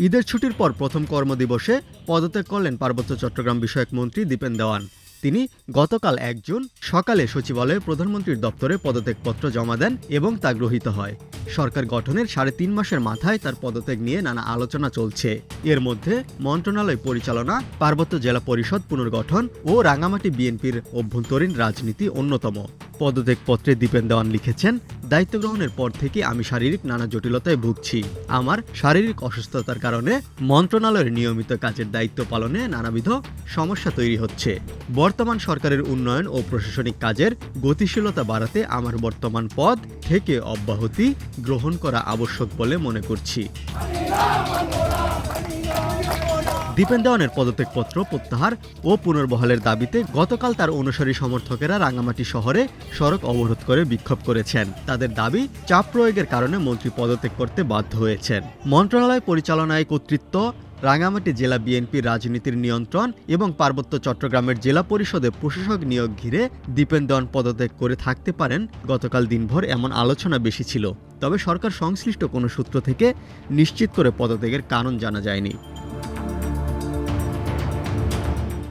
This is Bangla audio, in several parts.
ঈদের ছুটির পর প্রথম কর্মদিবসে পদত্যাগ করলেন পার্বত্য চট্টগ্রাম বিষয়ক মন্ত্রী দীপেন দেওয়ান। তিনি গতকাল ১ জুন সকালে সচিবালয়ে প্রধানমন্ত্রীর দপ্তরে পদত্যাগপত্র জমা দেন এবং তা গৃহীত হয়। সরকার গঠনের ৩.৫ মাসের মাথায় তার পদত্যাগ নিয়ে নানা আলোচনা চলছে। এর মধ্যে মন্ত্রণালয় পরিচালনা, পার্বত্য জেলা পরিষদ পুনর্গঠন ও রাঙামাটি বিএনপির অভ্যন্তরীণ রাজনীতি অন্যতম। পদত্যাগপত্রে দীপেন দেওয়ান লিখেছেন, দায়িত্ব গ্রহণের পর থেকে আমি শারীরিক নানা জটিলতায় ভুগছি। আমার শারীরিক অসুস্থতার কারণে মন্ত্রণালয়ের নিয়মিত কাজের দায়িত্ব পালনে নানাবিধ সমস্যা তৈরি হচ্ছে। বর্তমান সরকারের উন্নয়ন ও প্রশাসনিক কাজের গতিশীলতা বাড়াতে আমার বর্তমান পদ থেকে অব্যাহতি গ্রহণ করা আবশ্যক বলে মনে করছি। দীপেন দেওয়ানের পদত্যাগপত্র প্রত্যাহার ও পুনর্বহালের দাবিতে গতকাল তার অনুসারী সমর্থকেরা রাঙামাটি শহরে সড়ক অবরোধ করে বিক্ষোভ করেছেন। তাদের দাবি, চাপ প্রয়োগের কারণে মন্ত্রী পদত্যাগ করতে বাধ্য হয়েছেন। মন্ত্রণালয় পরিচালনায় কর্তৃত্ব, রাঙামাটি জেলা বিএনপির রাজনীতির নিয়ন্ত্রণ এবং পার্বত্য চট্টগ্রামের জেলা পরিষদে প্রশাসক নিয়োগ ঘিরে দীপেন দেওয়ান পদত্যাগ করে থাকতে পারেন। গতকাল দিনভর এমন আলোচনা বেশি ছিল, তবে সরকার সংশ্লিষ্ট কোনো সূত্র থেকে নিশ্চিত করে পদত্যাগের কারণ জানা যায়নি।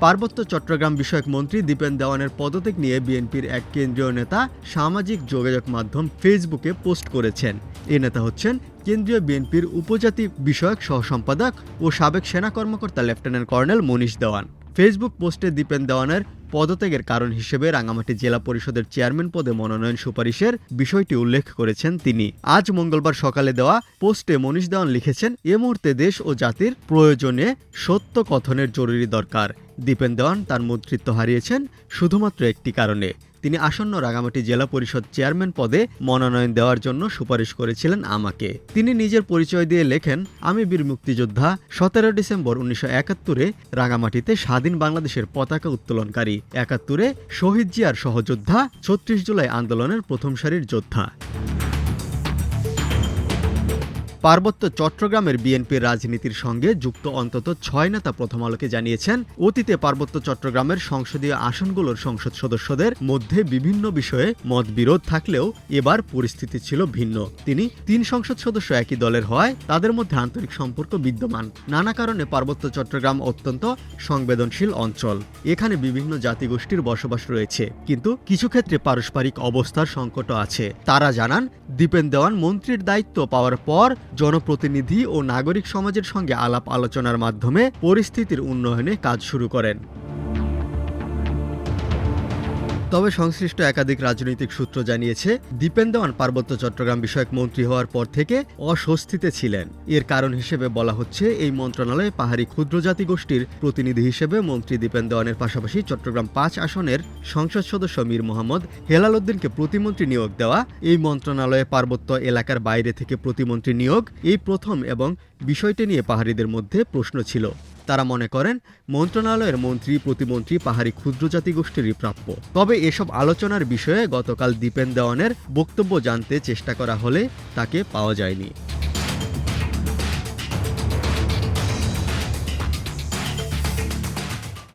পার্বত্য চট্টগ্রাম বিষয়ক মন্ত্রী দীপেন দেওয়ানের পদত্যাগ নিয়ে বিএনপির এক কেন্দ্রীয় নেতা সামাজিক যোগাযোগ মাধ্যম ফেসবুকে পোস্ট করেছেন। এই নেতা হচ্ছেন কেন্দ্রীয় বিএনপির উপজাতি বিষয়ক সহসম্পাদক ও সাবেক সেনা কর্মকর্তা লেফটেন্যান্ট কর্নেল মনীষ দেওয়ান। ফেসবুক পোস্টে দীপেন দেওয়ানের পদত্যাগের কারণ হিসেবে রাঙামাটি জেলা পরিষদের চেয়ারম্যান পদে মনোনয়ন সুপারিশের বিষয়টি উল্লেখ করেছেন তিনি। আজ মঙ্গলবার সকালে দেওয়া পোস্টে মনীষ দেওয়ান লিখেছেন, এ মুহূর্তে দেশ ও জাতির প্রয়োজনে সত্য কথনের জরুরি দরকার। দীপেন দেওয়ান তার মন্ত্রিত্ব হারিয়েছেন শুধুমাত্র একটি কারণে, তিনি আসন্ন রাঙামাটি জেলা পরিষদ চেয়ারম্যান পদে মনোনয়ন দেওয়ার জন্য সুপারিশ করেছিলেন আমাকে। তিনি নিজের পরিচয় দিয়ে লেখেন, আমি বীর মুক্তিযোদ্ধা, ১৭ ডিসেম্বর ১৯৭১-এ রাঙামাটিতে স্বাধীন বাংলাদেশের পতাকা উত্তোলনকারী, ৭১-এ শহীদ জিয়ার সহযোদ্ধা, ৩৬ জুলাই আন্দোলনের প্রথম সারির যোদ্ধা। পার্বত্য চট্টগ্রামের বিএনপির রাজনীতির সঙ্গে যুক্ত অন্তত ৬ নেতা প্রথম আলোকে জানিয়েছেন, অতীতে পার্বত্য চট্টগ্রামের সংসদীয় আসনগুলোর সংসদ সদস্যদের মধ্যে বিভিন্ন বিষয়ে মতবিরোধ থাকলেও এবার পরিস্থিতি ছিল ভিন্ন। ৩ সংসদ সদস্য একই দলের হওয়ায় তাদের মধ্যে আন্তরিক সম্পর্ক বিদ্যমান। নানা কারণে পার্বত্য চট্টগ্রাম অত্যন্ত সংবেদনশীল অঞ্চল। এখানে বিভিন্ন জাতিগোষ্ঠীর বসবাস রয়েছে, কিন্তু কিছু ক্ষেত্রে পারস্পরিক অবস্থার সংকটও আছে। তারা জানান, দীপেন দেওয়ান মন্ত্রীর দায়িত্ব পাওয়ার পর জনপ্রতিনিধি ও নাগরিক সমাজের সঙ্গে আলাপ আলোচনার মাধ্যমে পরিস্থিতির উন্নয়নে কাজ শুরু করেন। তবে সংশ্লিষ্ট একাধিক রাজনৈতিক সূত্র জানিয়েছে, দীপেন দেওয়ান পার্বত্য চট্টগ্রাম বিষয়ক মন্ত্রী হওয়ার পর থেকে অস্বস্তিতে ছিলেন। এর কারণ হিসেবে বলা হচ্ছে, এই মন্ত্রণালয়ে পাহাড়ি ক্ষুদ্র জাতিগোষ্ঠীর প্রতিনিধি হিসেবে মন্ত্রী দীপেন দেওয়ানের পাশাপাশি চট্টগ্রাম ৫ আসনের সংসদ সদস্য মীর মোহাম্মদ হেলাল উদ্দিনকে প্রতিমন্ত্রী নিয়োগ দেওয়া, এই মন্ত্রণালয়ে পার্বত্য এলাকার বাইরে থেকে প্রতিমন্ত্রী নিয়োগ এই প্রথম এবং বিষয়টি নিয়ে পাহাড়িদের মধ্যে প্রশ্ন ছিল। তারা মনে করেন, মন্ত্রণালয়ের মন্ত্রী প্রতিমন্ত্রী পাহাড়ি ক্ষুদ্র জাতিগোষ্ঠীরই প্রাপ্য। তবে এসব আলোচনার বিষয়ে গতকাল দীপেন দেওয়ানের বক্তব্য জানতে চেষ্টা করা হলে তাকে পাওয়া যায়নি।